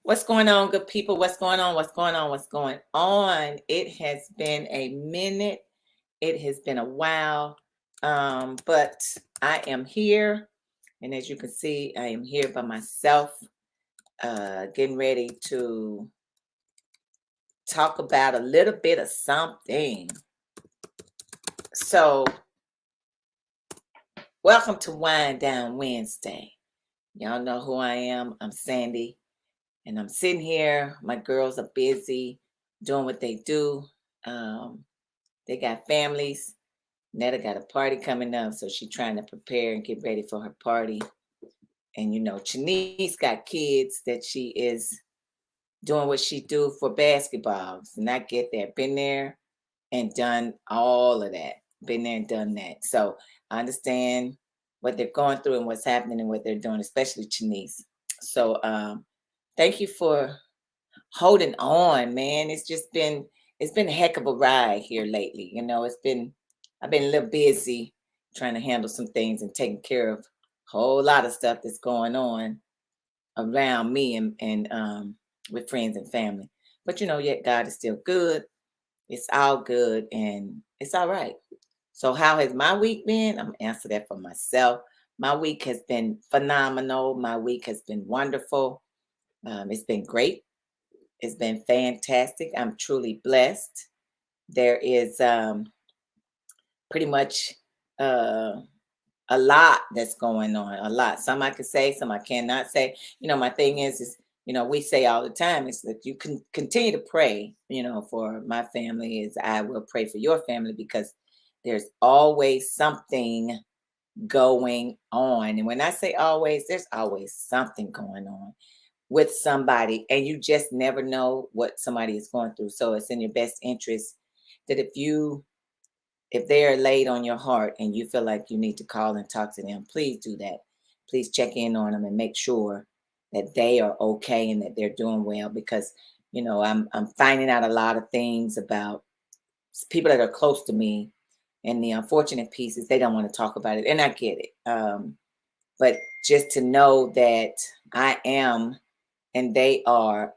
What's going on, good people? What's going on? What's going on? What's going on? It has been a minute. It has been a while. But I am here. And as you can see, I am here by myself, getting ready to talk about a little bit of something. So, welcome to Wind Down Wednesday. Y'all know who I am. I'm Sandy. And I'm sitting here. My girls are busy doing what they do. Um, they got families. Netta got a party coming up, so she's trying to prepare and get ready for her party. And Chanice got kids that she is doing what she do for basketballs. And I get that. Been there and done all of that. Been there and done that. So I understand what they're going through and what's happening and what they're doing, especially Chanice. So thank you for holding on, man. It's been a heck of a ride here lately. I've been a little busy trying to handle some things and taking care of a whole lot of stuff that's going on around me and with friends and family. But yet God is still good. It's all good and it's all right. So how has my week been? I'm gonna answer that for myself. My week has been phenomenal. My week has been wonderful. It's been great. It's been fantastic. I'm truly blessed. There is pretty much uh, a lot that's going on. A lot. Some I can say, some I cannot say. My thing is, we say all the time is that you can continue to pray. For my family is I will pray for your family because there's always something going on. And when I say always, there's always something going on with somebody, and you just never know what somebody is going through. So it's in your best interest that if they are laid on your heart and you feel like you need to call and talk to them, please do that. Please check in on them and make sure that they are okay and that they're doing well, because I'm finding out a lot of things about people that are close to me, and the unfortunate piece is they don't want to talk about it, and I get it. But just to know that I am and they are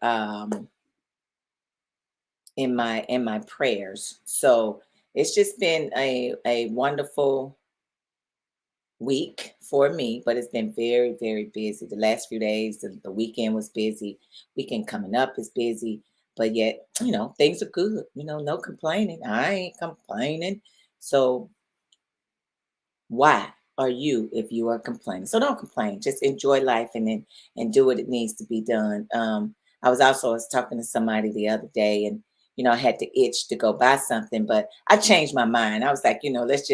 in my prayers. So it's just been a wonderful week for me, but it's been very, very busy. The last few days, the weekend was busy. Weekend coming up is busy, but yet, things are good. No complaining. I ain't complaining. So why are you if you are complaining? So don't complain. Just enjoy life and do what it needs to be done. I was talking to somebody the other day, and I had the itch to go buy something, but I changed my mind. I was like, let's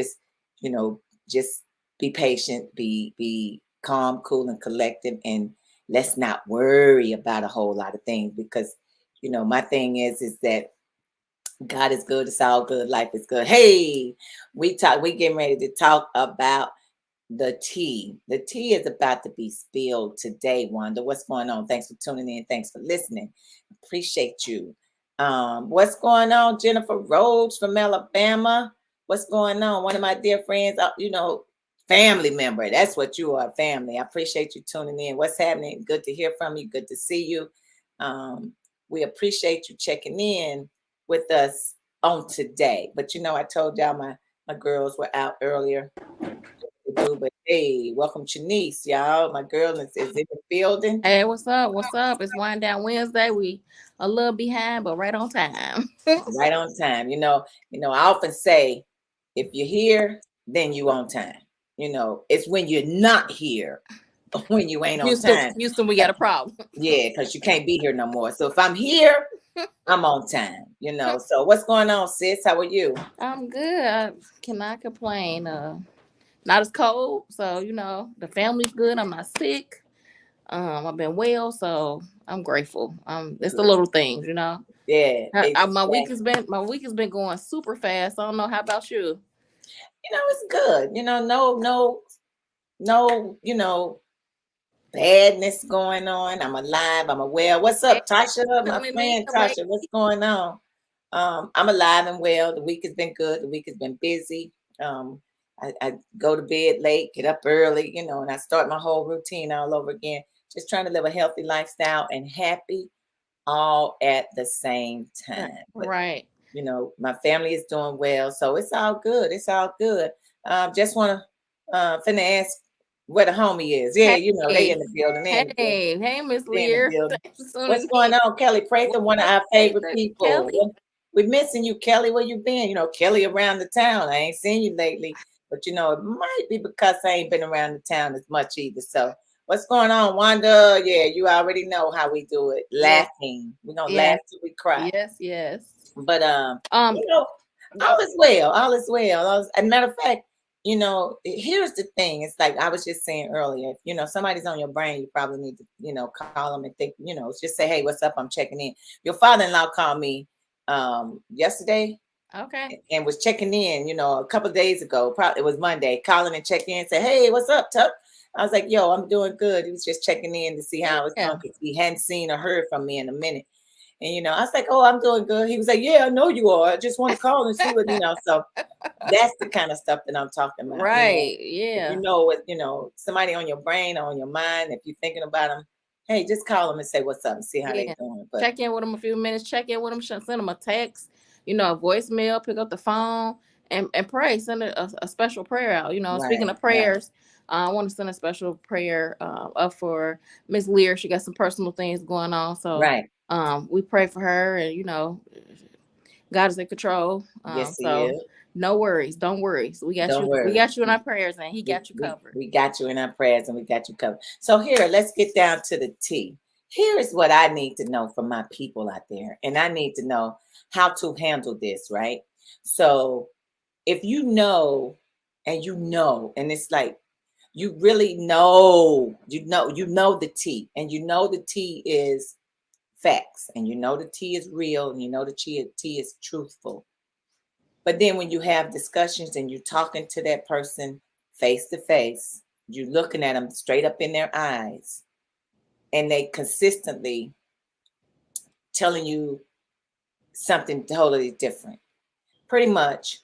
you know just be patient, be calm, cool, and collected, and let's not worry about a whole lot of things, because my thing is that God is good. It's all good. Life is good. Hey, we getting ready to talk about the tea. The tea is about to be spilled today, Wanda. What's going on? Thanks for tuning in. Thanks for listening. Appreciate you. What's going on? Jennifer Rhodes from Alabama. What's going on? One of my dear friends, family member. That's what you are, family. I appreciate you tuning in. What's happening? Good to hear from you. Good to see you. Um, we appreciate you checking in with us on today. But I told y'all my girls were out earlier to do, but hey, welcome Shanice, y'all. My girl is in the building. Hey, what's up? What's up? It's Wind Down Wednesday. We a little behind, but right on time. Right on time. I often say, if you're here, then you on time. It's when you're not here, when you ain't on Houston, time. Houston, we got a problem. Yeah, because you can't be here no more. So if I'm here, I'm on time. So what's going on, sis? How are you? I'm good. I cannot complain. Not as cold, so the family's good. I'm not sick. I've been well, so I'm grateful. It's the Good. little things. Yeah, My week exactly. has been going super fast. I don't know how about you. It's good. No, badness going on. I'm alive. I'm aware. What's Hey, up, Tasha? My filling in, friend baby. Tasha. What's going on? I'm alive and well. The week has been good. The week has been busy. I go to bed late, get up early, and I start my whole routine all over again. just trying to live a healthy lifestyle and happy all at the same time. But Right. my family is doing well, so it's all good. It's all good. Just want to finna ask where the homie is. Yeah, they Hey, in the building. They in the building. hey, Miss They in the Lear. building. Thanks for tuning What's in. going on, Kelly Prather? One of What's our up, favorite Prather? people. Kelly? We're missing you, Kelly. Where you been? Kelly around the town. I ain't seen you lately, but it might be because I ain't been around the town as much either. So what's going on, Wanda? Yeah, you already know how we do it. Yeah, Laughing. We're gonna yeah, laugh till we cry. yes, yes. But Um, you know, all is well. All is well. As a matter of fact, here's the thing. It's like I was just saying earlier. If somebody's on your brain, you probably need to, call them and think. Just say, "Hey, what's up? I'm checking in." Your father-in-law called me yesterday okay. and was checking in. A couple of days ago. Probably it was Monday. Calling and checking in. Say, "Hey, what's up, Tuck?" I was like, "Yo, I'm doing good." He was just checking in to see how I was Yeah, doing because he hadn't seen or heard from me in a minute. And I was like, "Oh, I'm doing good." He was like, "Yeah, I know you are. I just want to call and see what." So that's the kind of stuff that I'm talking about. right. If Yeah, somebody on your brain or on your mind, if you're thinking about them, hey, just call them and say what's up and see how they yeah. doing. But Check in with them a few minutes. Check in with them. Send them a text. A voicemail. Pick up the phone and pray. Send a special prayer out. Speaking right, of right, prayers, I want to send a special prayer up for Miss Lear. She got some personal things going on, so right. we pray for her, and God is in control. Yes, he So is. no worries. Don't worry. So we got Don't you. We worry. got you in our prayers, and He We, got you we, covered. we got you in our prayers and we got you covered. So here, let's get down to the T. Here is what I need to know from my people out there. And I need to know how to handle this, right? So if and it's like you really know the T, and the T is facts, and the T is real, and T is truthful. But then when you have discussions and you're talking to that person face to face, you're looking at them straight up in their eyes, and they consistently telling you something totally different. Pretty much,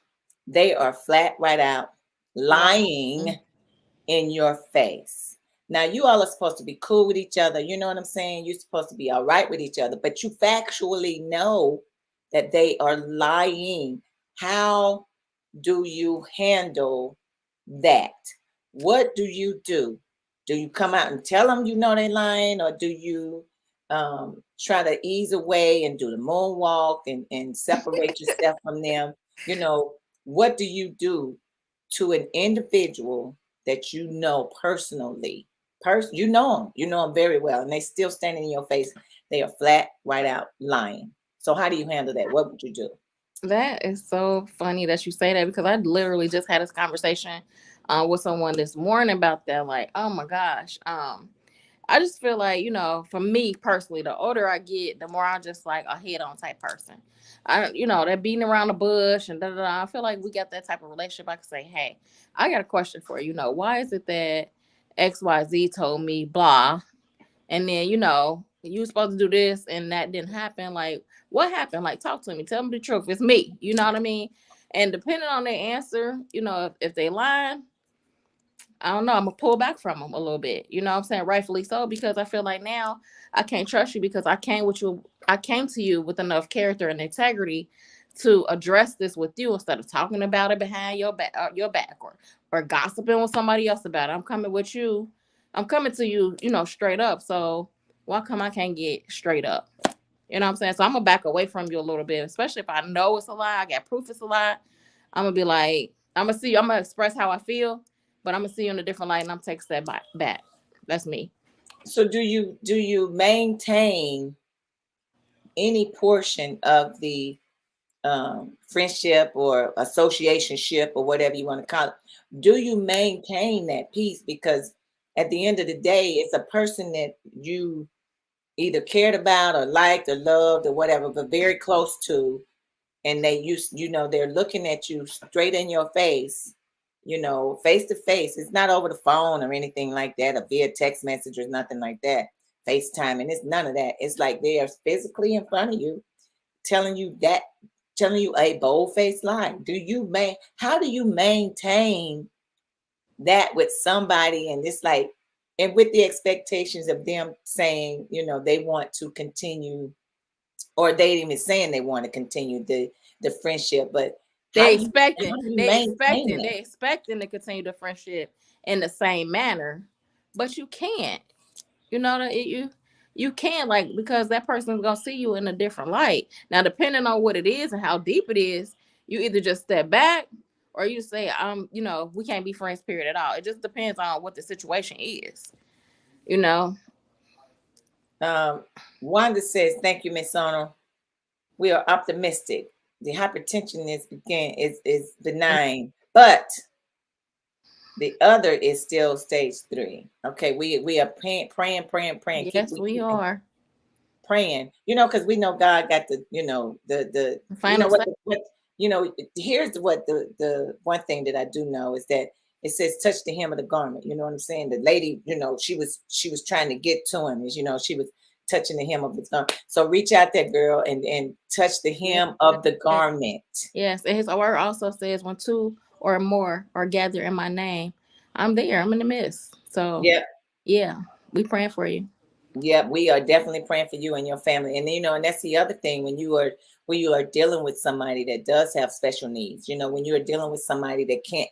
they are flat right out lying in your face. Now, you all are supposed to be cool with each other. You know what I'm saying? You're supposed to be all right with each other, but you factually know that they are lying. How do you handle that? What do you do? Do you come out and tell them they're lying, or do you try to ease away and do the moonwalk and separate yourself from them? What do you do to an individual that you know personally? You know them very well, and they still standing in your face. They are flat right out lying. So how do you handle that? What would you do? That is so funny that you say that, because I literally just had this conversation with someone this morning about that. Like, oh my gosh. I just feel like, for me personally, the older I get, the more I'm just like a head on type person. That beating around the bush and da da da. I feel like we got that type of relationship. I can say, hey, I got a question for you. Why is it that XYZ told me blah, and then you were supposed to do this and that didn't happen? Like, what happened? Like, talk to me, tell me the truth. It's me, you know what I mean? And depending on their answer, if they lying, I don't know, I'm gonna pull back from them a little bit, you know what I'm saying? Rightfully so, because I feel like now I can't trust you, because I came to you with enough character and integrity to address this with you, instead of talking about it behind your back, or gossiping with somebody else about it. I'm coming to you, straight up. So why come I can't get straight up? You know what I'm saying? So I'm gonna back away from you a little bit, especially if I know it's a lie. I got proof it's a lie. I'm gonna be like, I'm gonna express how I feel, but I'm gonna see you in a different light, and I'm take a step back. That's me. So do you maintain any portion of the friendship or associationship or whatever you want to call it? Do you maintain that peace? Because at the end of the day, it's a person that you either cared about or liked or loved or whatever, but very close to, and they're looking at you straight in your face, face to face. It's not over the phone or anything like that, or via text message or nothing like that. FaceTime, and it's none of that. It's like they are physically in front of you, telling you a bold-faced lie. How do you maintain that with somebody? And it's like and with the expectations of them saying, they want to continue, or they even saying they want to continue the friendship, but how They do you expecting, how do you they maintain expecting, that? they expecting to continue the friendship in the same manner, but you can't. You know that you can, like, because that person's gonna see you in a different light. Now, depending on what it is and how deep it is, you either just step back or you say, we can't be friends, period, at all. It just depends on what the situation is, you know. Um, Wanda says, "Thank you, Miss Arnold. We are optimistic. The hypertension is benign, but the other is still stage 3. Okay, we are praying. Yes, we Keeping are. praying. Because we know God got the The you final know what say. what here's what the one thing that I do know is that it says touch the hem of the garment. You know what I'm saying? The lady, she was trying to get to him. She was touching the hem of his garment. So reach out there, girl, and touch the Yes, hem of the yes, garment. yes. And his word also says, when two or more are gathered in my name, I'm there. I'm in the midst. So Yeah. yeah, we praying for you. Yeah, we are definitely praying for you and your family. And and that's the other thing when you are dealing with somebody that does have special needs. When you are dealing with somebody that can't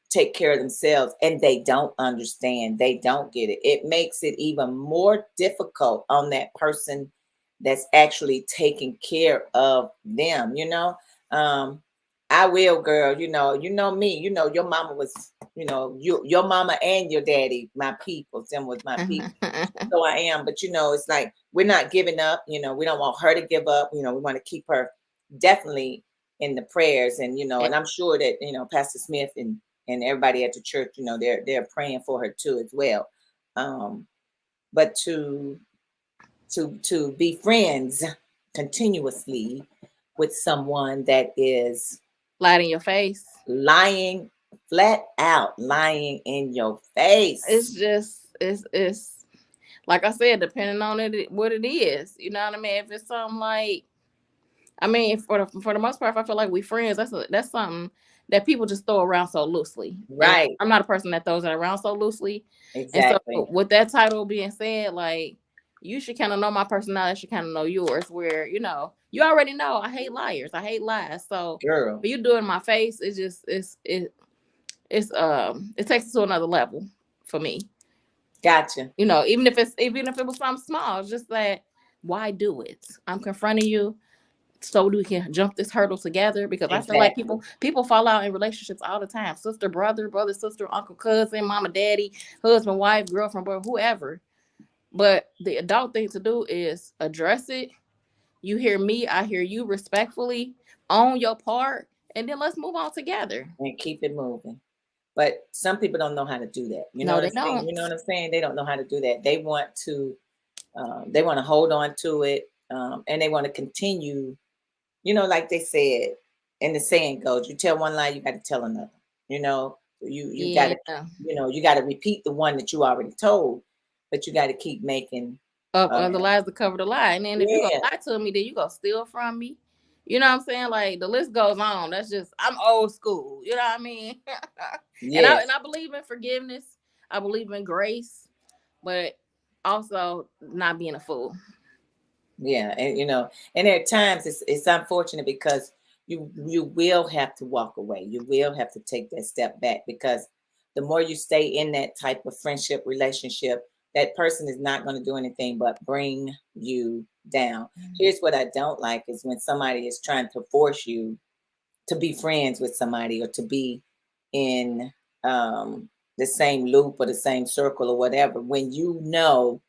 take care of themselves and they don't understand, they don't get it. It makes it even more difficult on that person that's actually taking care of them. Um, I will, girl. You know me. Your mama was, your mama and your daddy, my people. Them was my people. So I am, but it's like we're not giving up. We don't want her to give up. We want to keep her definitely in the prayers, and I'm sure that Pastor Smith and everybody at the church, they're praying for her too as well. But to be friends continuously with someone that is Light in your face. lying, flat out lying in your face. It's just it's like I said, depending on what it is. You know what I mean? If it's something like, I mean, for the most part, if I feel like we friends, that's something that people just throw around so loosely. And Right. I'm not a person that throws it around so loosely. And so Exactly. with that title being said, like, you should kind of know my personality, I should kind of know yours, where you already know I hate liars, I hate lies. So Girl. when you do it in my face, it's just it takes it to another level for me. Gotcha. Even if it was something small, it's just that, why do it? I'm confronting you so we can jump this hurdle together, because I feel like Exactly. people fall out in relationships all the time. Sister, brother, sister, uncle, cousin, mama, daddy, husband, wife, girlfriend, boy, whoever. But the adult thing to do is address it. You hear me, I hear you, respectfully, own your part, and then let's move on together. And keep it moving. But some people don't know how to do that. You know No, what they I'm saying? don't. You know what I'm saying? They don't know how to do that. They want to hold on to it, and they want to continue. Like they said, and the saying goes, "You tell one lie, you got to tell another." You got to, Yeah. you got to repeat the one that you already told, but you got to keep making. Up Uh, the lies to cover the lie. And then if you go yeah, lie to me, then you go steal from me. You know what I'm saying? Like, the list goes on. That's just, I'm old school. You know what I mean? and I yes, and I believe in forgiveness. I believe in grace, but also not being a fool. yeah, and at times it's unfortunate because you will have to walk away. You will have to take that step back because the more you stay in that type of friendship relationship, that person is not going to do anything but bring you down. Here's what I don't like is when somebody is trying to force you to be friends with somebody or to be in the same loop or the same circle or whatever when you know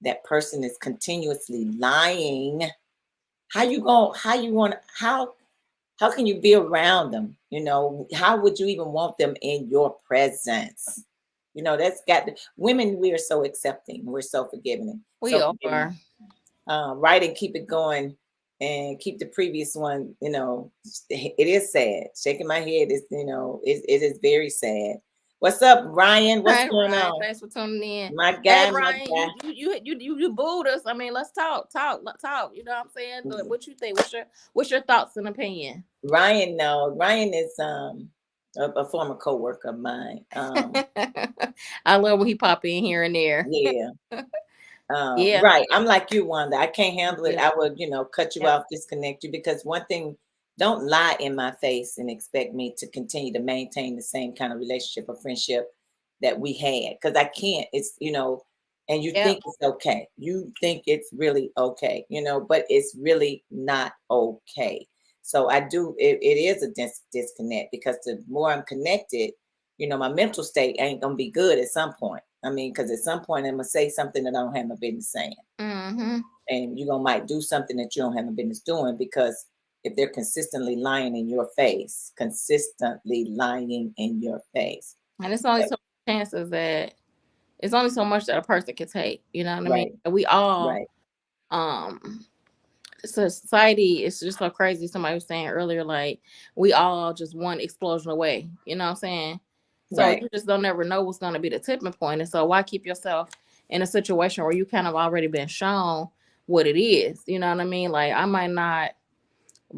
that person is continuously lying. How can you be around them? How would you even want them in your presence? That's got women. We are so accepting, we're so forgiving, We so forgiving. are. Right, and keep it going and keep the previous one. It is sad. Shaking my head is, it is very sad. What's up, Ryan? What's Hey, going Ryan, on? thanks for tuning in. My Hey, guy, my Ryan, guy. you booed us. I mean, let's talk. You know what I'm saying? What you think? What's your thoughts and opinion? Ryan, no, Ryan is a former coworker of mine. I love when he pop in here and there. Yeah. Yeah, Right. I'm like you, Wanda. I can't handle it. yeah, I would, cut you yeah. off, disconnect you, because one thing, don't lie in my face and expect me to continue to maintain the same kind of relationship or friendship that we had. Because I can't. And you Yep. think it's okay. You think it's really okay, but it's really not okay. So it is a disconnect, because the more I'm connected, my mental state ain't gonna be good at some point. I mean, because at some point I'm gonna say something that I don't have no business saying, Mm-hmm. and you gonna might do something that you don't have no business doing, because if they're consistently lying in your face, consistently lying in your face. And it's only that- so much chances that it's only so much that a person can take. You know what I mean? right, We all, right, um, society is just so crazy. Somebody was saying earlier, like we all just one explosion away. You know what I'm saying? So right, you just don't ever know what's going to be the tipping point. And so why keep yourself in a situation where you kind of already been shown what it is? You know what I mean? Like I might not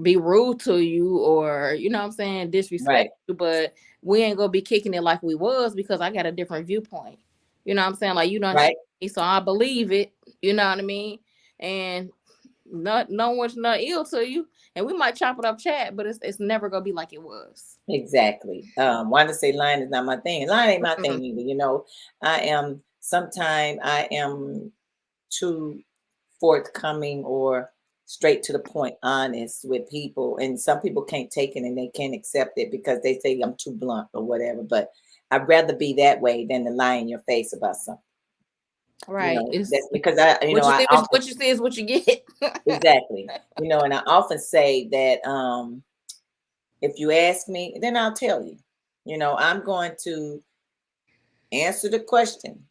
be rude to you or you know what I'm saying, disrespect right, you, but we ain't gonna be kicking it like we was because I got a different viewpoint. You know what I'm saying? Like you done showed right. me, so I believe it. You know what I mean? And not no one's not ill to you, and we might chop it up chat, but it's never gonna be like it was. Exactly. Wanda say lying is not my thing. Lying ain't my Mm-mm. thing either. I am too forthcoming or straight to the point honest with people, and some people can't take it and they can't accept it because they say I'm too blunt or whatever, but I'd rather be that way than to lie in your face about something. Right. That's It's because I often, what you see is what you get. exactly, and I often say that, if you ask me, then I'll tell you. I'm going to answer the question.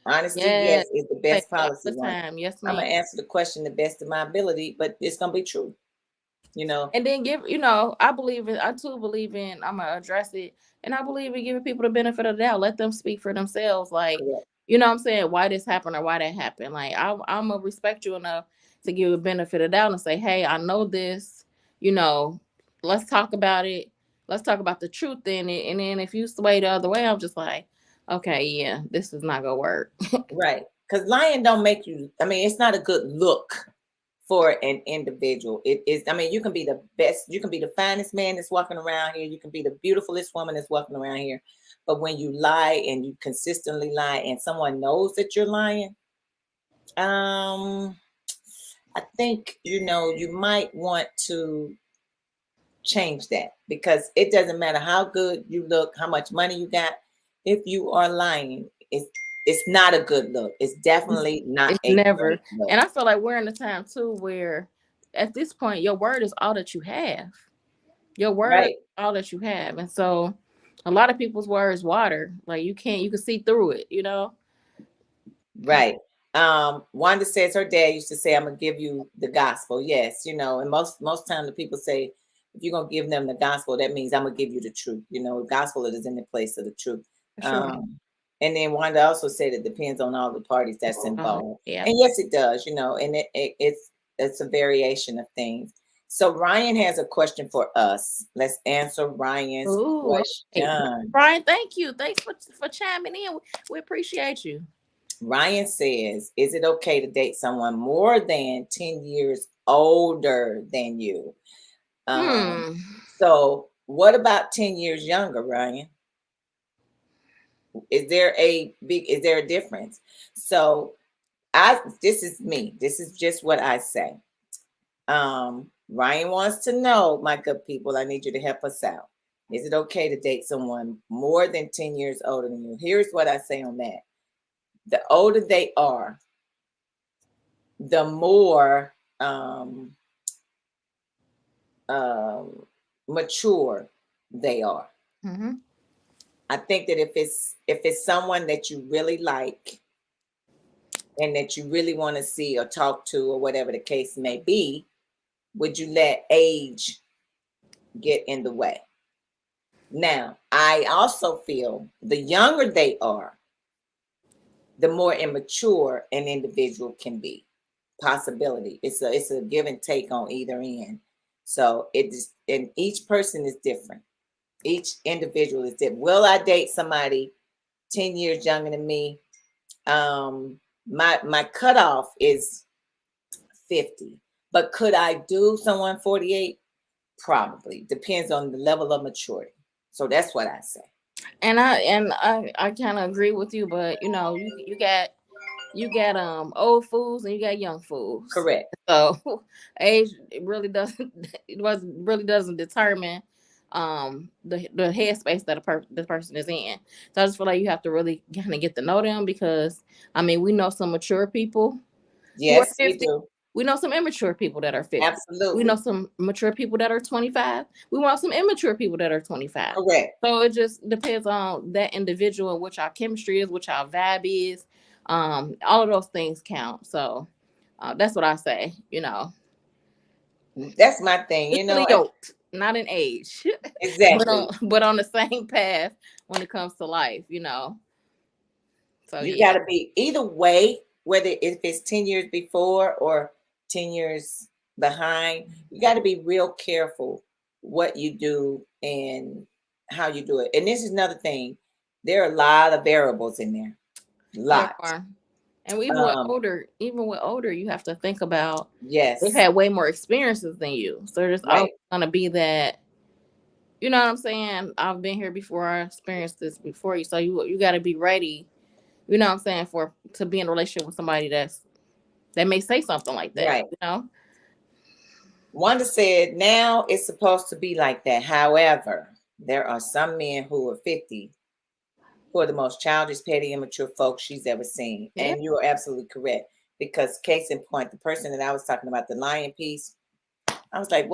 Honesty, Yeah. yes, is the Say best that all policy, the one. time. Yes, I'm ma'am. gonna answer the question the best of my ability, but it's gonna be true. You know, And then I believe in, I too believe in, I'm gonna address it, and I believe in giving people the benefit of the doubt. Let them speak for themselves. Like, correct. you know what I'm saying, why this happened or why that happened. Like, I'm gonna respect you enough to give a benefit of the doubt and say, hey, I know this, you know, let's talk about it. Let's talk about the truth in it. And then if you sway the other way, I'm just like, okay, yeah, this is not gonna work. Right. Because lying don't make you, I mean, it's not a good look for an individual. It is, I mean, you can be the best, you can be the finest man that's walking around here, you can be the beautifulest woman that's walking around here. But when you lie and you consistently lie and someone knows that you're lying, um, I think, you might want to change that, because it doesn't matter how good you look, how much money you got. If you are lying, it's not a good look. It's It's, definitely not it's a never. great look. And I feel like we're in a time too where at this point your word is all that you have. Your word is Right, all that you have. And so a lot of people's words water. Like you can see through it, you know? right. Wanda says her dad used to say, "I'm gonna give you the gospel." Yes, and most time the people say, if you're gonna give them the gospel, that means I'm gonna give you the truth. The gospel is in the place of the truth. For sure. And then Wanda also said it depends on all the parties that's involved. Yeah. And yes, it does. And it's a variation of things. So Ryan has a question for us. Let's answer Ryan's Ooh, okay. question. Brian, thank you. Thanks for chiming in. We appreciate you. Ryan says, is it okay to date someone more than 10 years older than you? Um, Hmm. so what about 10 years younger, Ryan? Is there a difference? So this is me. This is just what I say. Ryan wants to know, my good people, I need you to help us out. Is it okay to date someone more than 10 years older than you? Here's what I say on that. The older they are, the more um, mature they are. Mm-hmm. I think that if it's someone that you really like and that you really want to see or talk to or whatever the case may be, would you let age get in the way? Now, I also feel the younger they are, the more immature an individual can be. Possibility. It's a give and take on either end. So it is, and each person is different. Each individual is different. Will I date somebody 10 years younger than me? My cutoff is 50. But could I do someone 48? Probably. Depends on the level of maturity. So that's what I say. And I kind of agree with you, but you got old fools and you got young fools. Correct. So age it really doesn't really doesn't determine the headspace that the person is in. So I just feel like you have to really kind of get to know them, because I mean we know some mature people who are Yes, we 50. do. We know some immature people that are 50. We know Absolutely. some mature people that are 25. We want some immature people that are 25. Correct. So it just depends on that individual and what our chemistry is, what our vibe is. All of those things count. So that's what I say. That's my thing, Equally yoked, not in age, but exactly. on the same path when it comes to life. So You yeah. got to be either way, whether if it's 10 years before or 10 years behind, you got to be real careful what you do and how you do it. And this is another thing. There are a lot of variables in there. There Lot. are. And Um, even with older, you have to think about they've yes. had way more experiences than you. So there's always Right. gonna be that, you know what I'm saying? I've been here before, I experienced this before you. So you gotta be ready, you know what I'm saying, for to be in a relationship with somebody that may say something like Right. that. Wanda said, now it's supposed to be like that. However, there are some men who are 50 who are the most childish, petty, immature folks she's ever seen. Yeah. And you are absolutely correct. Because case in point, the person that I was talking about, the lion piece, I was like,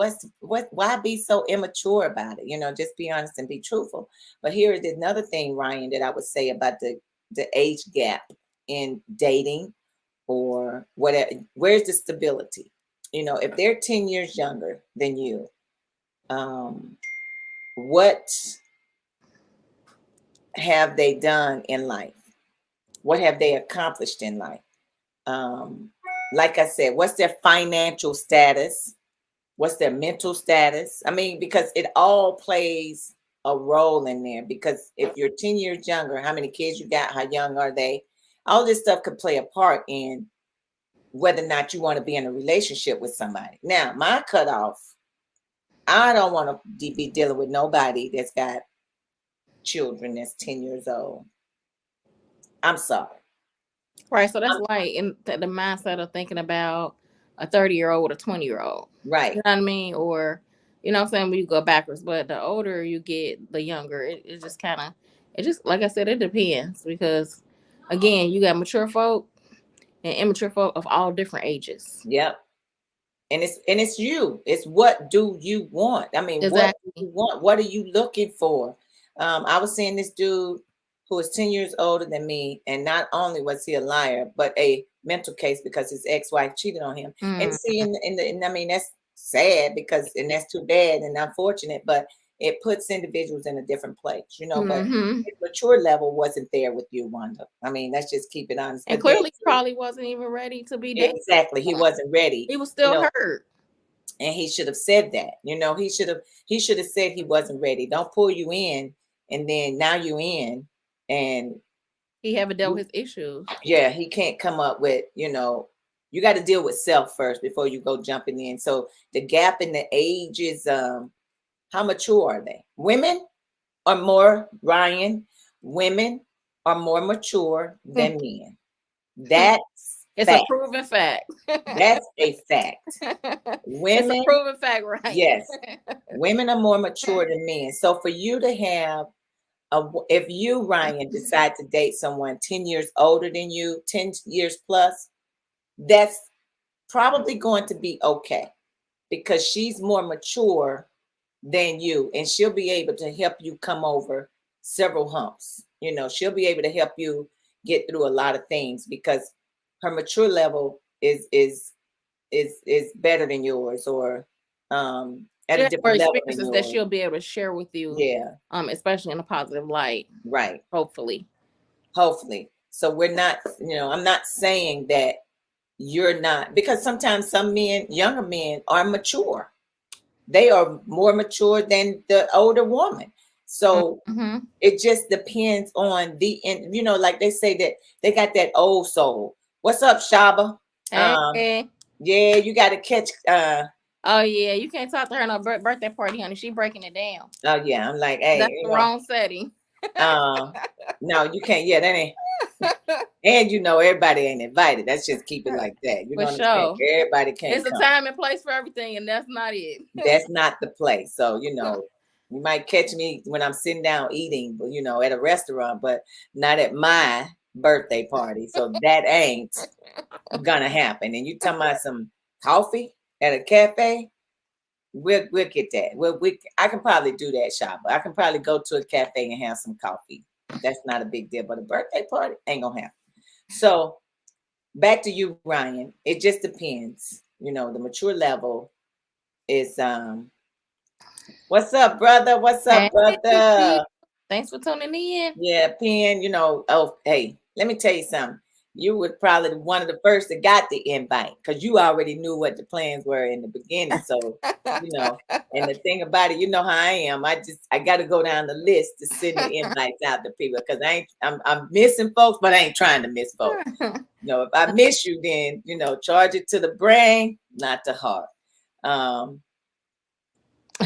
why be so immature about it? Just be honest and be truthful. But here is another thing, Ryan, that I would say about the age gap in dating or whatever. Where's the stability? If they're 10 years younger than you, what have they done in life? What have they accomplished in life? Um, like I said, what's their financial status? What's their mental status? I mean, because it all plays a role in there. Because if you're 10 years younger, how many kids you got? How young are they? All this stuff could play a part in whether or not you want to be in a relationship with somebody. Now, my cutoff, I don't want to be dealing with nobody that's got children that's 10 years old. I'm sorry. Right. So that's like in the mindset of thinking about a 30-year-old, a 20-year-old. Right. You know what I mean? Or, you know what I'm saying, when you go backwards. But the older you get, the younger. It just kind of, it just, like I said, it depends. Because, again, you got mature folk and immature folk of all different ages. Yep. And it's you. It's what do you want? I mean, what do Exactly. you want? What are you looking for? I was seeing this dude who was 10 years older than me, and not only was he a liar, but a mental case because his ex-wife cheated on him. And Mm. see, and I mean, that's sad and that's too bad and unfortunate, but it puts individuals in a different place, but Hmm. his mature level wasn't there with you, Wanda. I mean, let's just keep it honest. And But then clearly, he probably wasn't even ready to be dating. exactly, he wasn't ready. He was You still know, hurt. and he should have said that. He should have said he wasn't ready. Don't pull you in and then now you in and He haven't dealt with his issues. yeah, he can't come up with, you got to deal with self first before you go jumping in. So the gap in the age is how mature are they? Women are more, Ryan, women are more mature than men. That's It's a fact. proven fact. That's a fact. It's a Women, proven fact, right? yes, women are more mature than men. So for you to have if you, Ryan, decide to date someone 10 years older than you, 10 years plus, that's probably going to be okay because she's more mature than you and she'll be able to help you come over several humps. She'll be able to help you get through a lot of things because her mature level is better than yours or at She a has more different level than experiences that yours. she'll be able to share with you, Yeah, especially in a positive light, right. hopefully. Hopefully. So we're not, I'm not saying that you're not, because sometimes some men, younger men, are mature. They are more mature than the older woman. So Mm-hmm. it just depends on like they say that they got that old soul. What's up, Shaba? Um, Hey. yeah, you got to catch. Oh yeah, you can't talk to her on a birthday party, honey. She breaking it down. Oh yeah, I'm like, hey, That's the wrong setting. uh, no, you can't. Yeah, that ain't. And everybody ain't invited. Let's just keep it like that. You know For what I'm saying? sure. Everybody can't It's a come. time and place for everything, and that's not it. That's not the place. So, you might catch me when I'm sitting down eating, at a restaurant, but not at my birthday party. So that ain't gonna happen. And you talking about some coffee at a cafe? We'll get that. I can probably do that, Shopper. I can probably go to a cafe and have some coffee. That's not a big deal. But a birthday party ain't gonna happen. So back to you, Ryan. It just depends. The mature level is what's up, brother? What's Hey, up, brother? thanks for tuning in. Yeah, Pen, oh, hey, let me tell you something. You were probably one of the first that got the invite because you already knew what the plans were in the beginning. So, and the thing about it, you know how I am. I got to go down the list to send the invites out to people because I'm missing folks, but I ain't trying to miss folks. If I miss you, then charge it to the brain, not the heart.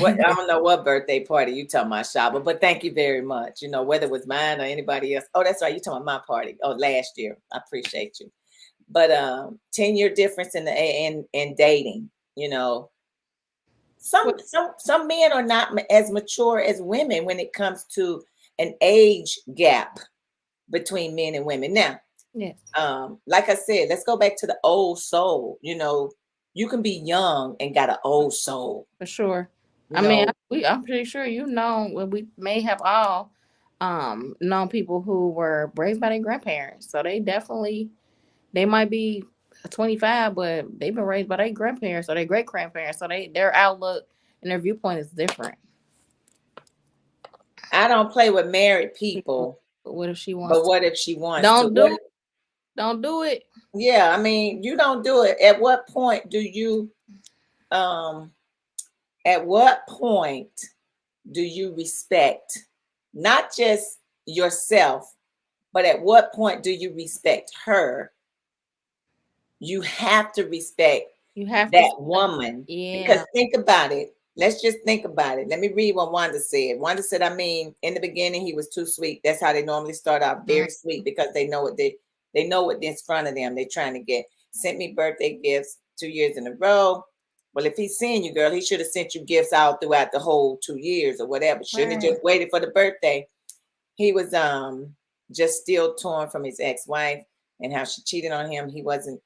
I don't know what birthday party you talking about, Shaba, but thank you very much. Whether it was mine or anybody else. Oh, that's right. You talking about my party. Oh, last year. I appreciate you. But 10-year difference in dating. Some men are not as mature as women when it comes to an age gap between men and women. Now, Yes. like I said, let's go back to the old soul. You can be young and got an old soul. For sure. You I mean, know, I'm pretty sure we may have all known people who were raised by their grandparents. So they might be 25, but they've been raised by their grandparents or their great grandparents. So their outlook and their viewpoint is different. I don't play with married people, But what if she wants but to? what if she wants to? Don't do it. Yeah, I mean, you don't do it. At what point do you um at what point do you respect not just yourself, but at what point do you respect her? You have to respect You have to. that woman because Yeah. think about it. Let's just think about it. Let me read what Wanda said. Wanda said, I mean, in the beginning, he was too sweet. That's how they normally start out, very sweet, because they know what's in front of them. They're trying to get. Sent me birthday gifts 2 years in a row. Well, if he's seeing you, girl, he should have sent you gifts all throughout the whole 2 years or whatever. Shouldn't have Right. just waited for the birthday. He was just still torn from his ex-wife and how she cheated on him. He wasn't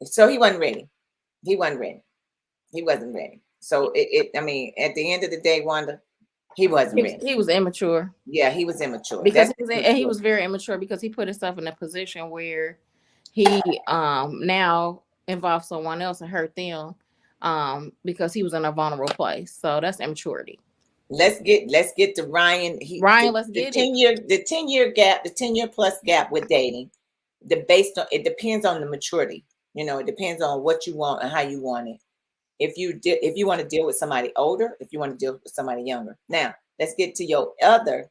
so he wasn't ready. He wasn't ready. He wasn't ready. So I mean, at the end of the day, Wanda, he wasn't ready. He was immature. Yeah, he was immature. Because he was very immature because he put himself in a position where he now involved someone else and hurt them because he was in a vulnerable place. So that's immaturity. Let's get to Ryan. Ryan, let's get it. The 10-year gap, the 10-year plus gap with dating, it depends on the maturity. It depends on what you want and how you want it. If you want to deal with somebody older, if you want to deal with somebody younger. Now, let's get to your other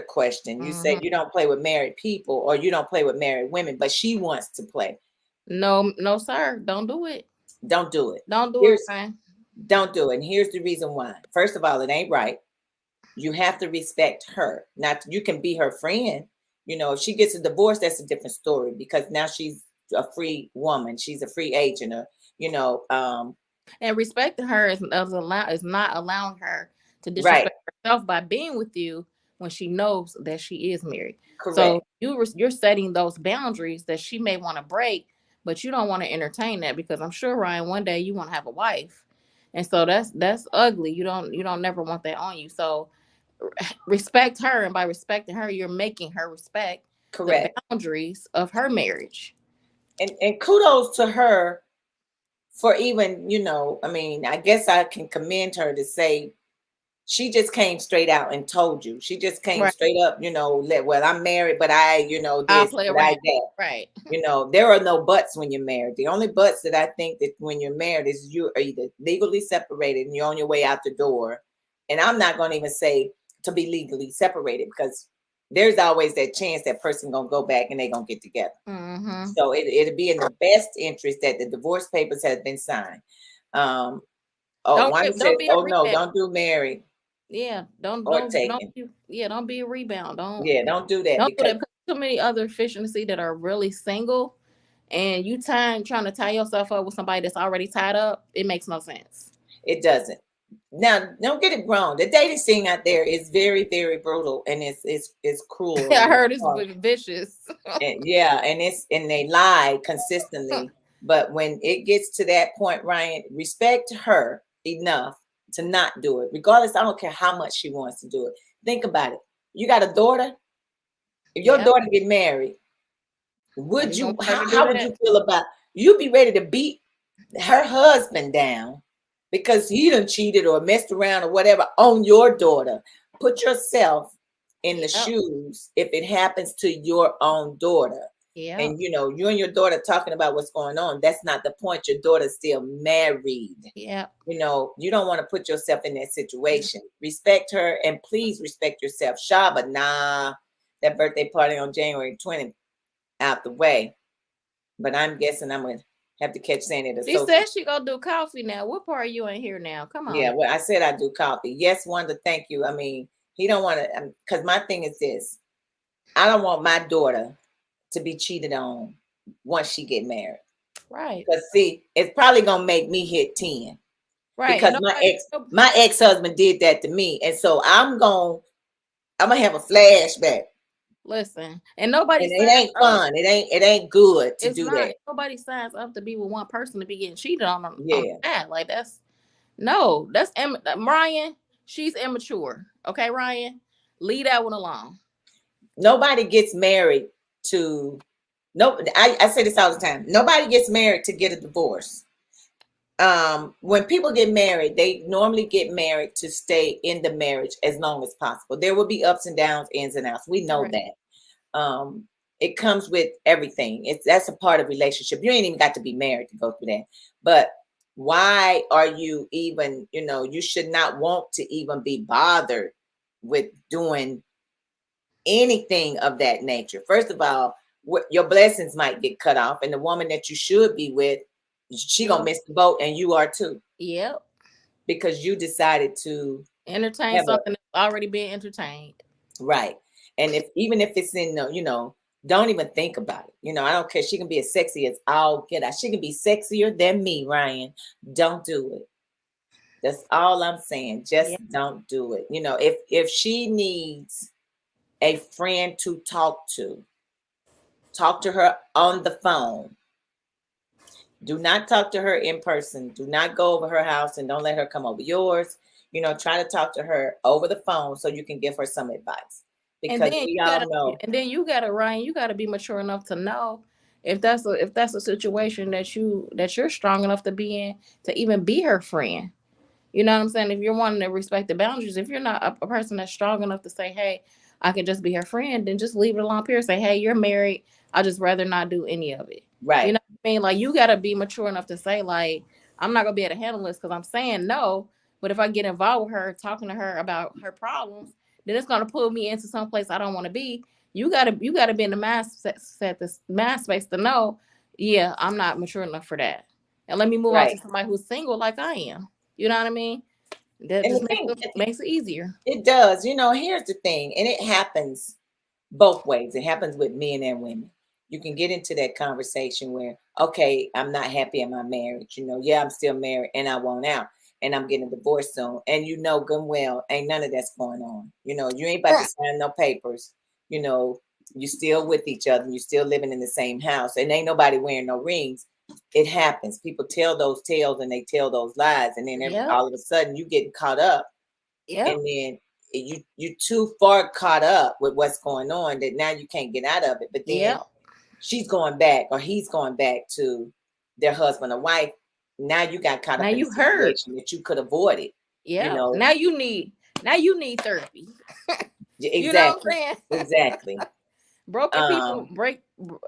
question. You say you don't play with married people or you don't play with married women, but she wants to play. No, sir. Don't do it. Don't do it. Don't do it, man. Don't do it. And here's the reason why. First of all, it ain't right. You have to respect her. Not you can be her friend. If she gets a divorce, that's a different story because now she's a free woman. She's a free agent. And respecting her is not allowing her to disrespect herself by being with you when she knows that she is married. Correct. So you're setting those boundaries that she may want to break, but you don't want to entertain that because I'm sure, Ryan, one day you want to have a wife, and so that's ugly. You don't never want that on you. So respect her, and by respecting her, you're making her respect the boundaries of her marriage. And kudos to her for even, I mean, I guess I can commend her to say she just came straight out and told you. She just came straight up, well, I'm married, but I'll play around. Right. There are no buts when you're married. The only buts that I think that when you're married is you are either legally separated and you're on your way out the door, and I'm not going to even say to be legally separated, because there's always that chance that person going to go back and they going to get together. Mm-hmm. So it'll be in the best interest that the divorce papers have been signed. Oh, Wanda says, Don't be a oh no, rebound. don't do married Yeah, or taken. don't be a rebound. Yeah, don't do that, Don't do because that. Because too many other fish in the sea that are really single, and you trying to tie yourself up with somebody that's already tied up. It makes no sense. it doesn't. Now, don't get it wrong. The dating scene out there is very, very brutal, and it's cruel I and it's heard it's harsh. vicious. And yeah, and they lie consistently. But when it gets to that point, Ryan, respect her enough to not do it. Regardless, I don't care how much she wants to do it. Think about it. You got a daughter. If your Yeah, daughter get married, are would you gonna you let her do how would that? you feel about, you be ready to beat her husband down because he done cheated or messed around or whatever on your daughter? Put yourself in the Yep, shoes if it happens to your own daughter. yep, And you and your daughter talking about what's going on. That's not the point. Your daughter's still married. yep. You don't want to put yourself in that situation. Respect her, and please respect yourself. Shaba, nah, that birthday party on January 20th out the way. But I'm guessing I'm gonna have to catch Sandy at a She social. said she gonna do coffee now. What part you ain't here now? Come on Yeah, now. well, I said I do coffee. Yes, Wanda, thank you. I mean, he don't want to, because my thing is this: I don't want my daughter to be cheated on once she get married. Right, Because see, it's probably gonna make me hit 10, right. And because nobody, my ex husband did that to me, and so I'm gonna have a flashback, listen, and nobody and it signs ain't up. fun. It ain't good to It's do not. that. Nobody signs up to be with one person to be getting cheated on Yeah, that. Like that's no. That's Ryan. She's immature. Okay, Ryan, leave that one alone. nobody gets married to no. I say this all the time. Nobody gets married to get a divorce. When people get married, they normally get married to stay in the marriage as long as possible. There will be ups and downs, ins and outs. We know Right. that. It comes with everything. That's a part of relationship. You ain't even got to be married to go through that. But why are you even, you should not want to even be bothered with doing anything of that nature. First of all, your blessings might get cut off, and the woman that you should be with, she gonna You. miss the boat, and you are too, Yep. because you decided to Entertain have a something that's already been entertained. right. And if even if it's in the, don't even think about it. I don't care. She can be as sexy as all get out. She can be sexier than me, Ryan. Don't do it. That's all I'm saying. Just Yeah. don't do it. If she needs a friend to talk to her on the phone. Do not talk to her in person. Do not go over her house, and don't let her come over yours. Try to talk to her over the phone so you can give her some advice, And because then we you all gotta, know. Ryan, you gotta be mature enough to know if that's a situation that you're strong enough to be in to even be her friend. You know what I'm saying? If you're wanting to respect the boundaries, if you're not a person that's strong enough to say, "Hey, I can just be her friend," then just leave it alone. Period. Say, "Hey, you're married. I just rather not do any of it." You Right, know what I mean? Like you gotta be mature enough to say, like, "I'm not gonna be able to handle this because I'm saying no." But if I get involved with her, talking to her about her problems, then it's gonna pull me into some place I don't want to be. You gotta be in the mass space to know, yeah, I'm not mature enough for that. And let me move on to right. somebody who's single like I am. You know what I mean? That And just the thing, makes it easier. it does. Here's the thing, and it happens both ways. It happens with men and women. You can get into that conversation where, okay, I'm not happy in my marriage. Yeah, I'm still married and I want out, and I'm getting a divorce soon. And good and well, ain't none of that's going on. You ain't about to sign no papers. You know, you still with each other. You still living in the same house, and ain't nobody wearing no rings. It happens. People tell those tales and they tell those lies, and then Yep. all of a sudden you getting caught up, Yep. and then you too far caught up with what's going on that now you can't get out of it. But then Yep. she's going back, or he's going back to their husband or wife. Now you got caught Now up in a you hurt. situation that you could avoid it. you Yep. know Now you need therapy. You know what exactly, I'm saying? exactly. Broken people um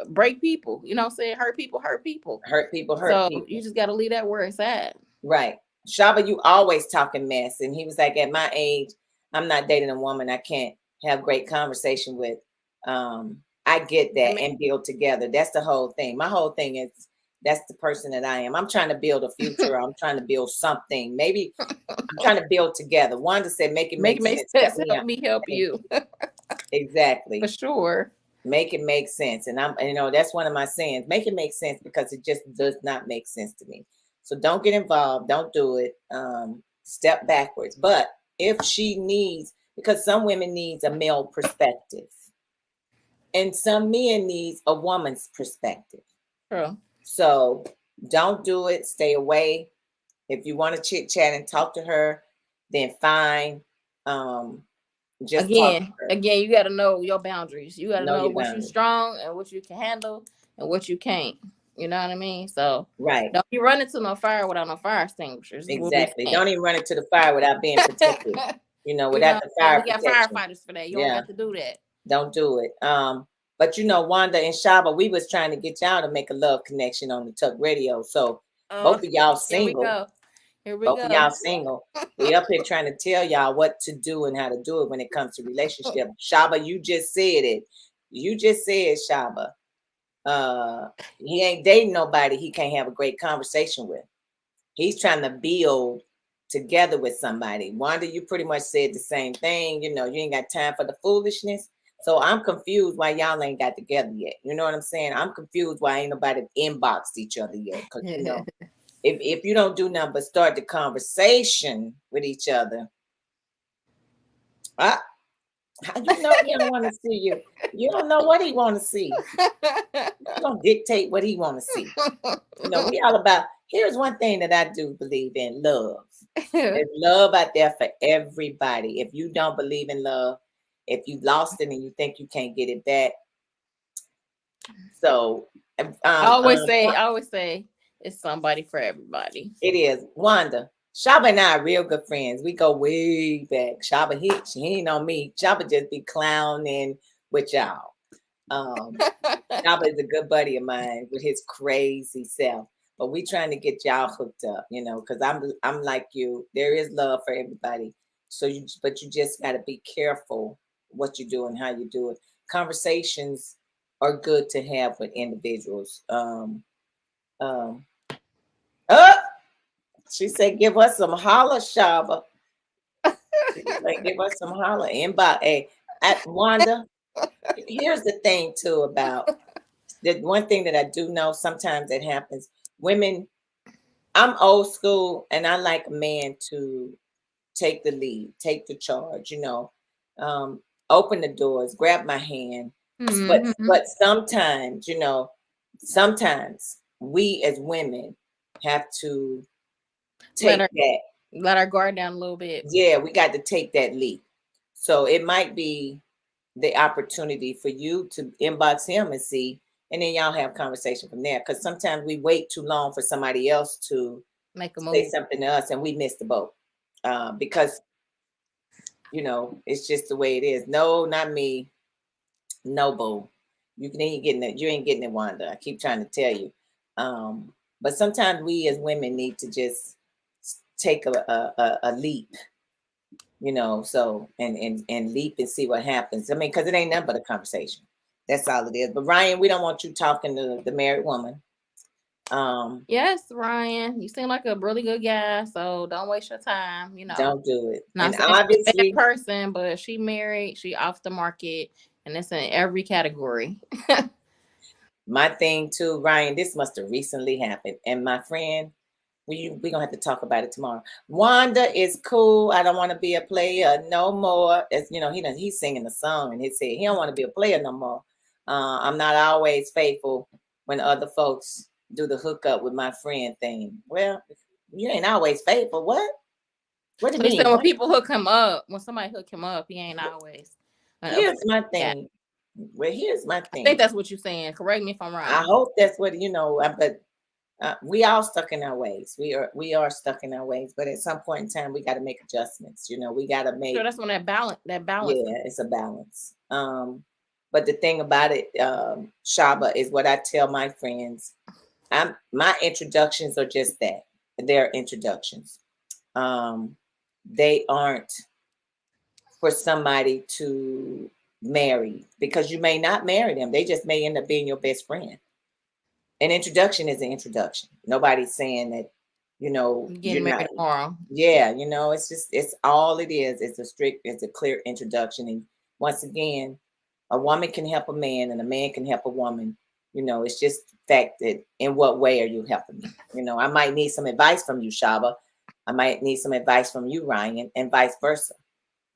break people. You know what I'm saying? Hurt people hurt people. Hurt people hurt So you people. just gotta leave that where it's at. Right. Shaba, you always talking mess. And he was like, at my age, I'm not dating a woman I can't have great conversation with. I get I that mean, and build together. That's the whole thing. My whole thing is that's the person that I am. I'm trying to build a future. I'm trying to build something. Maybe I'm trying to build together. Wanda said, make it make it make make sense. Help sense. me Help out. me help you. For Exactly. sure. Make it make sense. And that's one of my sayings. Make it make sense because it just does not make sense to me. So don't get involved. Don't do it. Step backwards. But if she needs, because some women needs a male perspective, and some men needs a woman's perspective. True. So don't do it. Stay away. If you want to chit chat and talk to her, then fine. Um, just talk to her. Again, you got to know your boundaries. You got to Know know your what you boundaries. strong and what you can handle and what you can't. You know what I mean? So Right. don't be running to no fire without no fire extinguishers. Is what we Exactly. saying. Don't even run into the fire without being protected. You know Without what the I'm saying? fire We got protection. firefighters for that. You don't Yeah, got to do that. don't do it. But Wanda and Shaba, we was trying to get y'all to make a love connection on the Tuck Radio. So both of y'all Here we single. go. Here we Both of go. y'all single. We up here trying to tell y'all what to do and how to do it when it comes to relationship. Shaba, you just said it. You just said, Shaba. He ain't dating nobody he can't have a great conversation with. He's trying to build together with somebody. Wanda, you pretty much said the same thing. You ain't got time for the foolishness. So I'm confused why y'all ain't got together yet. You know what I'm saying? I'm confused why ain't nobody inboxed each other yet. Because if you don't do nothing but start the conversation with each other, how he don't want to see you? You don't know what he want to see. You don't dictate what he want to see. We all about. Here's one thing that I do believe in: love. There's love out there for everybody. If you don't believe in love, if you lost it and you think you can't get it back, so I always say it's somebody for everybody. it is. Wanda, Shaba and I are real good friends. We go way back. Shaba, he ain't on me. Shaba just be clowning with y'all. Shaba is a good buddy of mine with his crazy self. But we trying to get y'all hooked up, because I'm like you. There is love for everybody. But you just got to be careful what you do and how you do it. Conversations are good to have with individuals. Um, oh, she said, "Give us some holla, Shaba." Like, give us some holla. Inbox. Hey, at Wanda. Here's the thing too about the one thing that I do know. Sometimes it happens. Women, I'm old school, and I like a man to take the lead, take the charge. Open the doors, grab my hand. But Mm-hmm. but sometimes, sometimes we as women have to take that. Let our guard down a little bit. Yeah, we got to take that leap. So it might be the opportunity for you to inbox him and see, and then y'all have conversation from there. Because sometimes we wait too long for somebody else to Make a say move. something to us, and we miss the boat because it's just the way it is. No, not me. No, boo. You ain't getting it. You ain't getting it, Wanda. I keep trying to tell you. But sometimes we as women need to just take a leap, so and leap and see what happens. I mean, because it ain't nothing but a conversation. That's all it is. But Ryan, we don't want you talking to the married woman. Yes, Ryan, you seem like a really good guy, so don't waste your time. Don't do it. Not And saying she's a bad obviously, person, but she married, she off the market, and it's in every category. my thing too, Ryan, this must have recently happened. And my friend, we're gonna have to talk about it tomorrow. Wanda is cool. I don't want to be a player no more. As he's singing a song and he said he don't want to be a player no more. I'm not always faithful when other folks do the hookup with my friend thing. Well, you ain't always faithful. What? What do you So he said mean? when people hook him up, when somebody hook him up, he ain't always. Here's my Yeah, thing. Well, here's my I think thing. that's what you're saying. Correct me if I'm I wrong. hope that's what but we all stuck in our ways. We are stuck in our ways, but at some point in time, we got to make adjustments. We got to Sure, make. that's when that balance. Yeah, it's a balance. But the thing about it, Shaba, is what I tell my friends. My introductions are just that. They're introductions. they aren't for somebody to marry, because you may not marry them. They just may end up being your best friend. An introduction is an introduction. Nobody's saying that, you're Getting not. married tomorrow. Yeah, it's just, it's all it is. It's a clear introduction. And once again, a woman can help a man and a man can help a woman. It's just the fact that, in what way are you helping me? I might need some advice from you, Shaba. I might need some advice from you, Ryan, and vice versa.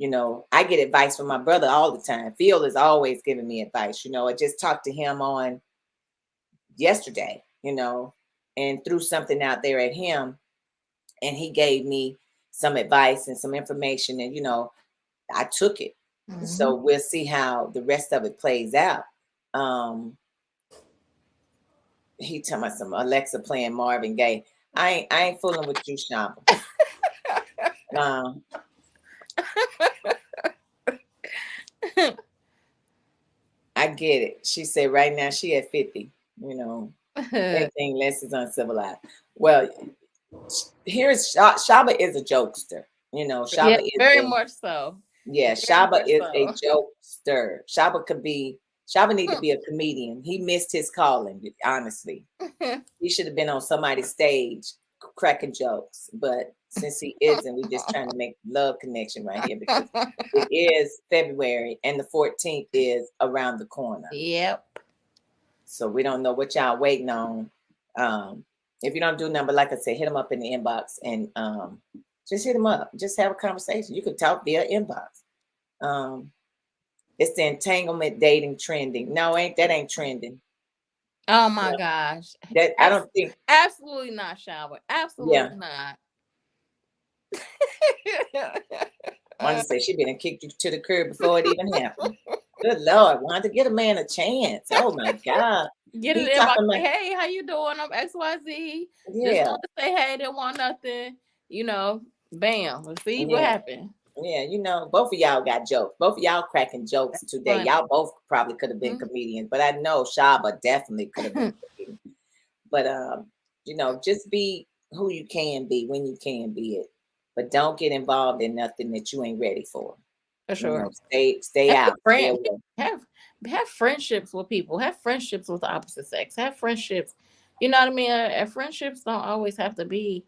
I get advice from my brother all the time. Phil is always giving me advice. I just talked to him on yesterday, and threw something out there at him, and he gave me some advice and some information, and I took it. So Mm-hmm. we'll see how the rest of it plays out. He talking about some Alexa playing Marvin Gaye. I ain't fooling with you, Shamba. Um, I get it. She said right now she at 50. Anything less is uncivilized. Well, here's Shaba is a jokester. Yeah, Shaba is very a much so. yeah. Very Shaba much is a so. jokester. Shaba need to be a comedian. He missed his calling. Honestly, he should have been on somebody's stage cracking jokes. But since he isn't, we just trying to make love connection right here, because it is February and the 14th is around the corner. Yep. So we don't know what y'all waiting on. If you don't do nothing, but like I said, hit them up in the inbox, and just hit them up. Just have a conversation. You could talk via inbox. It's the entanglement dating trending. No, ain't trending. Oh my No, gosh. that I don't think. Absolutely not, Shower. Yeah, Absolutely not. Wanda said she been and kicked you to the curb before it even happened. Good Lord, Wanda, get a man a chance. Oh my God, Get it he in my talking about hey, how you doing? I'm XYZ. Just yeah, want to say hey, didn't want nothing. Bam. Let's see what yeah. happened. Yeah, both of y'all got jokes. Both of y'all cracking jokes today. Funny. Y'all both probably could have been comedians, but I know Shaba definitely could have been a comedian. But just be who you can be when you can be it. But don't get involved in nothing that you ain't ready for. For sure. Stay And out. Stay away. have friendships with people. Have friendships with the opposite sex. Have friendships. You know what I mean? And friendships don't always have to be.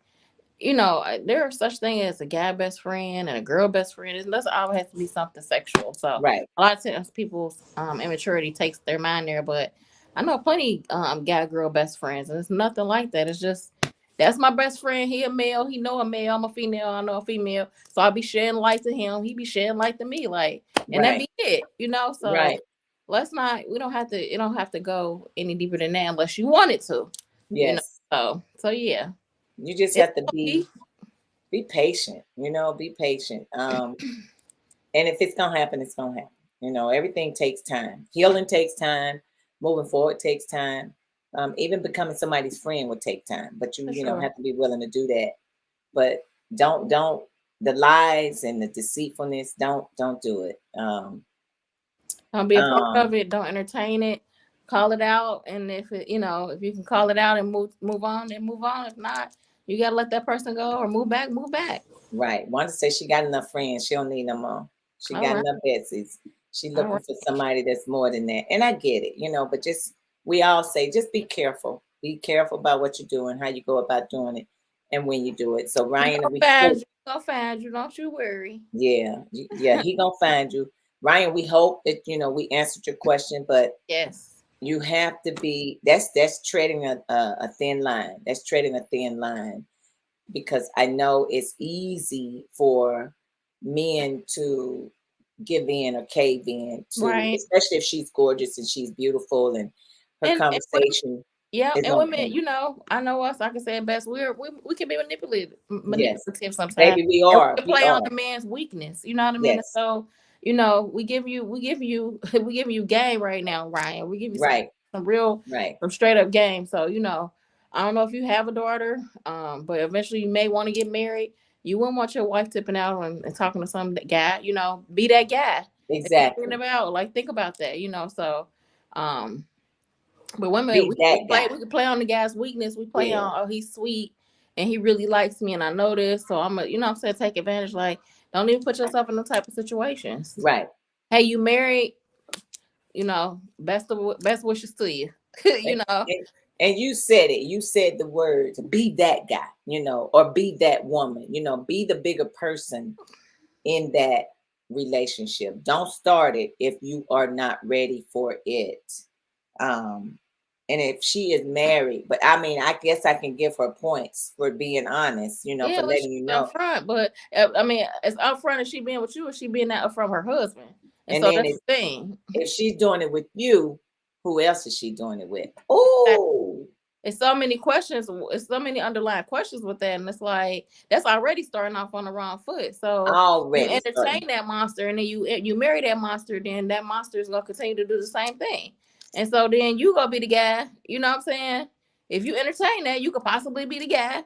There are such thing as a guy best friend and a girl best friend. It doesn't always have to be something sexual. So Right. a lot of times people's immaturity takes their mind there. But I know plenty guy girl best friends, and it's nothing like that. It's just that's my best friend. He a male. He know a male. I'm a female. I know a female. So I'll be shedding light to him. He be shedding light to me. Like, and that Right. be it. So Right. let's not. We don't have to. It don't have to go any deeper than that unless you want it to. Yes. So yeah. You just It's have to healthy. be patient. Be patient. And if it's gonna happen, it's gonna happen. Everything takes time. Healing takes time. Moving forward takes time. Even becoming somebody's friend would take time. But For you sure. have to be willing to do that. But don't the lies and the deceitfulness. Don't do it. Don't be a part Um, of it. Don't entertain it. Call it out, and if you can call it out and move on, then move on. If not, you gotta let that person go or move back. Move back. right. Wanda say she got enough friends. She don't need no more. She All got right. enough Betsy's. She All looking right. for somebody that's more than that. And I get it, but we all say, just be careful. Be careful about what you're doing, how you go about doing it, and when you do it. So He Ryan, gonna we find hope, you. He gonna find you. Don't you worry. yeah, he gonna find you. Ryan, we hope that we answered your question, but Yes. you have to be that's treading a thin line. That's treading a thin line, because I know it's easy for men to give in or cave in to, Right. especially if she's gorgeous and she's beautiful and her And conversation yeah, is and on women, point. I know us. I can say it best. We can be Yes, manipulative sometimes, baby, we and are. we can We play on are. the man's weakness. You know what I mean? And Yes, so, we give you game right now, Ryan. We give you right, real, right, some straight up game. So I don't know if you have a daughter, but eventually you may want to get married. You wouldn't want your wife tipping out and talking to some guy. Be that guy that you're thinking exactly. about. Like, think about that. So, um. But women, Be that play. guy. We can play on the guy's weakness. We play Yeah, on, oh, he's sweet, and he really likes me and I know this, so I'm a, you know what I'm saying, take advantage. Like, don't even put yourself in those type of situations. Right. Hey, you married, you know, best wishes to you. And, You know. and you said it. You said the words, be that guy, or be that woman, be the bigger person in that relationship. Don't start it if you are not ready for it. Um, and if she is married, but I mean, I guess I can give her points for being honest, Yeah, for well, she's letting you know. upfront, but I mean, as upfront as she being with you, is she being that upfront her husband? And And so then that's the thing. if she's doing it with you, who else is she doing it with? Oh, It's so many questions. It's so many underlying questions with that, and it's like that's already starting off on the wrong foot. So you already starting. entertain that monster, and then you marry that monster. Then that monster is gonna continue to do the same thing, and so then you gonna be the guy. You know what I'm saying? If you entertain that, you could possibly be the guy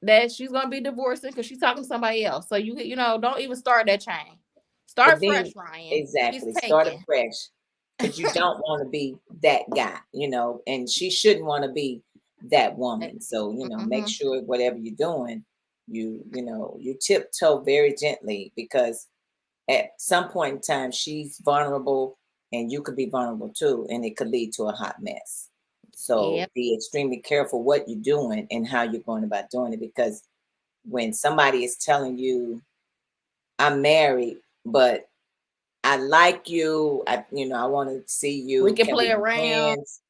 that she's gonna be divorcing because she's talking to somebody else. So you know, don't even start that chain. But Start then fresh, Ryan. She's exactly, start taken. afresh. Because you don't want to be that guy, and she shouldn't want to be that woman. So, make Mm-hmm. sure whatever you're doing, you tiptoe very gently because at some point in time she's vulnerable and you could be vulnerable too, and it could lead to a hot mess. So Yep. be extremely careful what you're doing and how you're going about doing it because when somebody is telling you, I'm married, but I like you. I want to see We you. can Can we play be around. friends?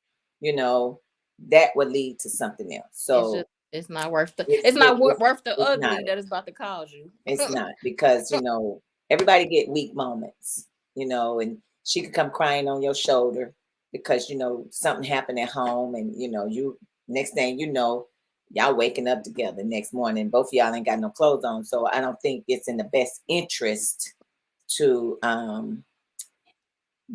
You know, that would lead to something else. It's just So it's not worth the it's it's not it, it's worth the it's not ugly that it's about to cause you. it's not because everybody get weak moments. And she could come crying on your shoulder because something happened at home, and you next thing you know, y'all waking up together next morning. Both of y'all ain't got no clothes on, so I don't think it's in the best interest to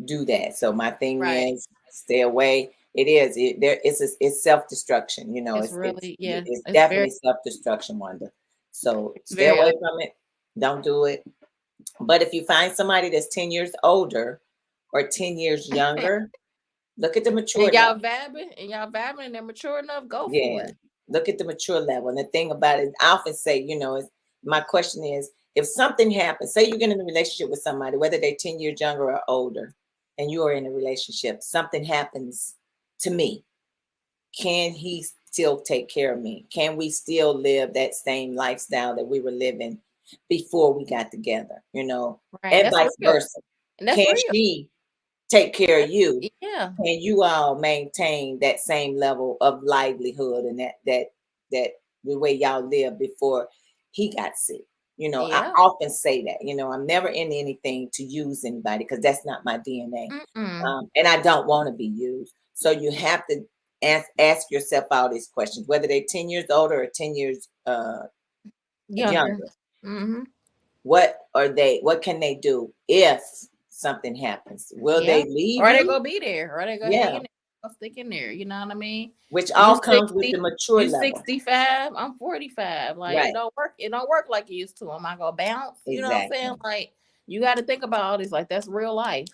do that. So my thing Right. is stay away. It is it's self destruction. It's It's really, yeah. it's It's very definitely self destruction, Wanda. So stay very away from it. Don't do it. But if you find somebody that's 10 years older or 10 years younger, look at the mature level. and y'all vibing and they're mature enough, go for Yeah, it. look at the mature level. And the thing about it, I often say, is my question is, if something happens, say you get in a relationship with somebody, whether they're 10 years younger or older, and you are in a relationship, something happens to me. Can he still take care of me? Can we still live that same lifestyle that we were living before we got together? Right. And That's vice real. versa. And that's Can real. she take care of you? Yeah. Can you all maintain that same level of livelihood and that the way y'all lived before he got sick? I Yeah. often say that. I'm never in anything to use anybody because that's not my DNA, Mm-mm. and I don't want to be used. So you have to ask yourself all these questions, whether they're 10 years older or 10 years Younger. younger. Mm-hmm. What are they? What can they do if something happens? Will Yeah. they leave Or they you? go be there. Or they go hang Yeah, in there. Go stick in there. You know what I mean? which You all comes with the 60, mature you level. 65, I'm 45. Like Right. it don't work like it used to. Am I gonna bounce? You know what I'm saying? Exactly. Like you gotta think about all this. Like that's real life.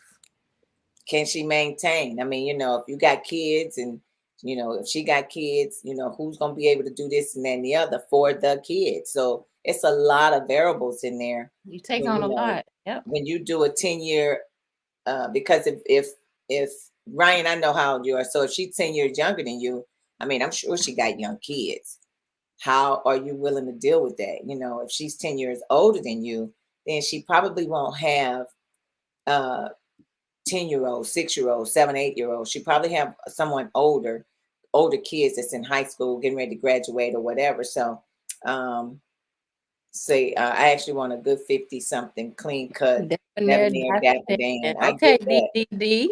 Can she maintain? I mean, if you got kids and, if she got kids, who's going to be able to do this and that and the other for the kids? So it's a lot of variables in there You take when, on a lot. Yep. when you do a 10-year, because if Ryan, I know how old you are. So if she's 10 years younger than you, I mean, I'm sure she got young kids. How are you willing to deal with that? If she's 10 years older than you, then she probably won't have, uh, 10-year-old, 6-year-old, 7, 8-year-old. She probably have someone older kids that's in high school, getting ready to graduate or whatever. So, say I actually want a good 50 something, clean cut, Debonair debonair, dapper Dapper. Dan. I Okay, get that. DDD.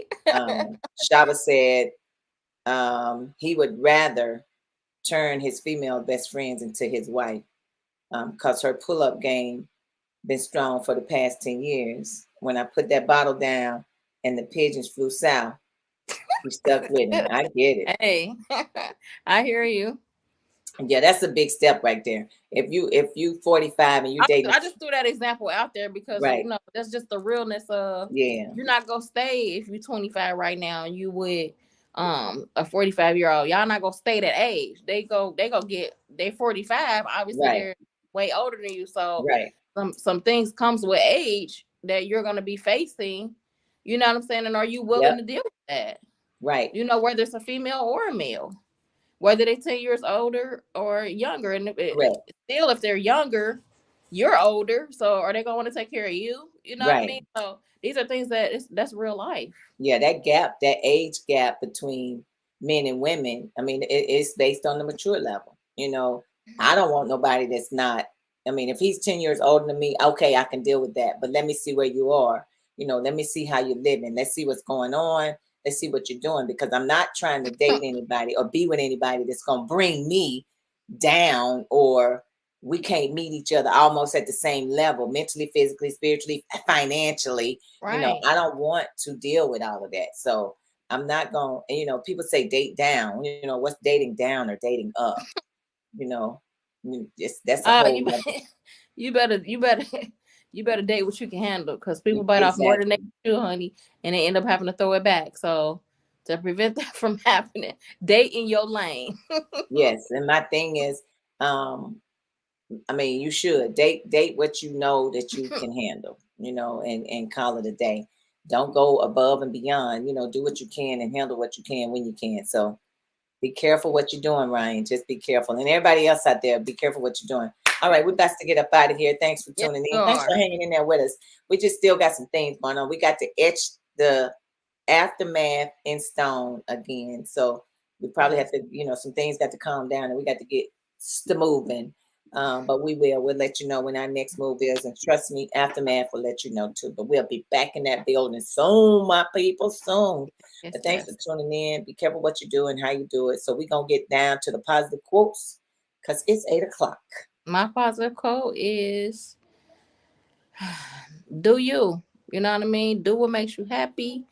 Shaba said he would rather turn his female best friends into his wife because her pull up game been strong for the past 10 years. When I put that bottle down and the pigeons flew south, he stuck with him. I get it. Hey, I hear you. Yeah, that's a big step right there. If you 45 and you dating, I just threw that example out there because right? that's just the realness of Yeah, you're not gonna stay if you're 25 right now and you with a 45-year-old. Y'all not gonna stay that age. They go get they 45. Obviously, Right, they're way older than you. So right. some things comes with age that you're gonna be facing. You know what I'm saying? And are you willing Yep, to deal with that? right, Whether it's a female or a male, whether they're 10 years older or younger. And correct. still, if they're younger, you're older. So are they going to want to take care of you? You know what I Right. mean? So these are things that's real life. Yeah, that gap, that age gap between men and women, I mean, it's based on the mature level. I don't want nobody that's not, I mean, if he's 10 years older than me, okay, I can deal with that. But let me see where you are. Let me see how you're living. Let's see what's going on. Let's see what you're doing, because I'm not trying to date anybody or be with anybody that's going to bring me down, or we can't meet each other almost at the same level, mentally, physically, spiritually, financially. Right. I don't want to deal with all of that. So I'm not going to, people say date down. What's dating down or dating up? You know, that's a Uh, whole you nother. you better you better you better date what you can handle, because people bite off more than they Exactly. do, honey, and they end up having to throw it back. So to prevent that from happening, date in your lane. Yes. And my thing is, um, I mean, you should date what you know that you can handle, and call it a day. Don't go above and beyond. Do what you can and handle what you can when you can. So be careful what you're doing, Ryan. Just be careful. And everybody else out there, be careful what you're doing. All right, we're about to get up out of here. Thanks for Yes, tuning you in. Thanks for are. hanging in there with us. We just still got some things going on. We got to etch the aftermath in stone again. So we probably have Yes. to, some things got to calm down and we got to get moving. But we will. We'll let you know when our next move is. And trust me, Aftermath will let you know too. But we'll be back in that building soon, my people, soon. Yes, But thanks for yes. tuning in. Be careful what you do and how you do it. So we're going to get down to the positive quotes because it's 8 o'clock. My positive quote is, do you. You know what I mean? Do what makes you happy.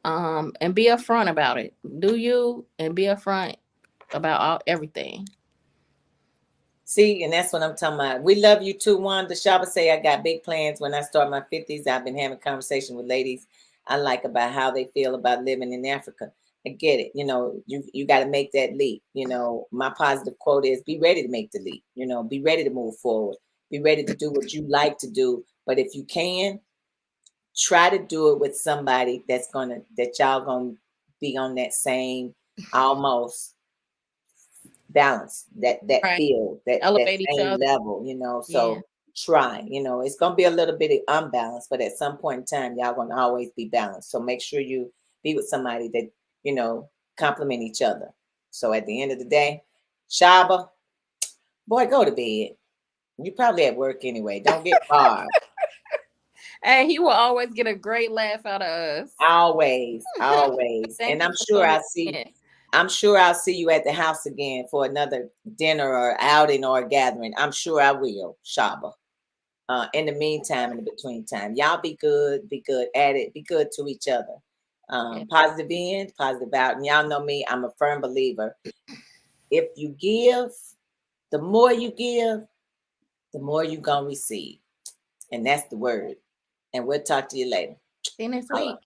And be upfront about it. Do you, and be upfront about everything. See, and that's what I'm talking about. We love you too, Wanda. Shaba say I got big plans when I start my 50s. I've been having conversation with ladies I like about how they feel about living in Africa. I get it. You got to make that leap. My positive quote is be ready to make the leap. Be ready to move forward. Be ready to do what you like to do. But if you can, try to do it with somebody that y'all gonna be on that same almost balance, that Right. field, that Elevate each same other. level, Yeah. so try. It's gonna be a little bit unbalanced, but at some point in time y'all gonna always be balanced. So make sure you be with somebody that complement each other. So at the end of the day, Shaba, boy, go to bed. You probably at work anyway. Don't get fired. Hey, he will always get a great laugh out of us. Always, always. And Thank you for tuning in. I'm sure I'll see you at the house again for another dinner or outing or gathering. I'm sure I will, Shaba. In the meantime, in the between time, y'all be good at it, be good to each other. Yeah. Positive in, positive out. And y'all know me, I'm a firm believer. If you give, the more you give, the more you're gonna receive. And that's the word. And we'll talk to you later. See you next All right. week.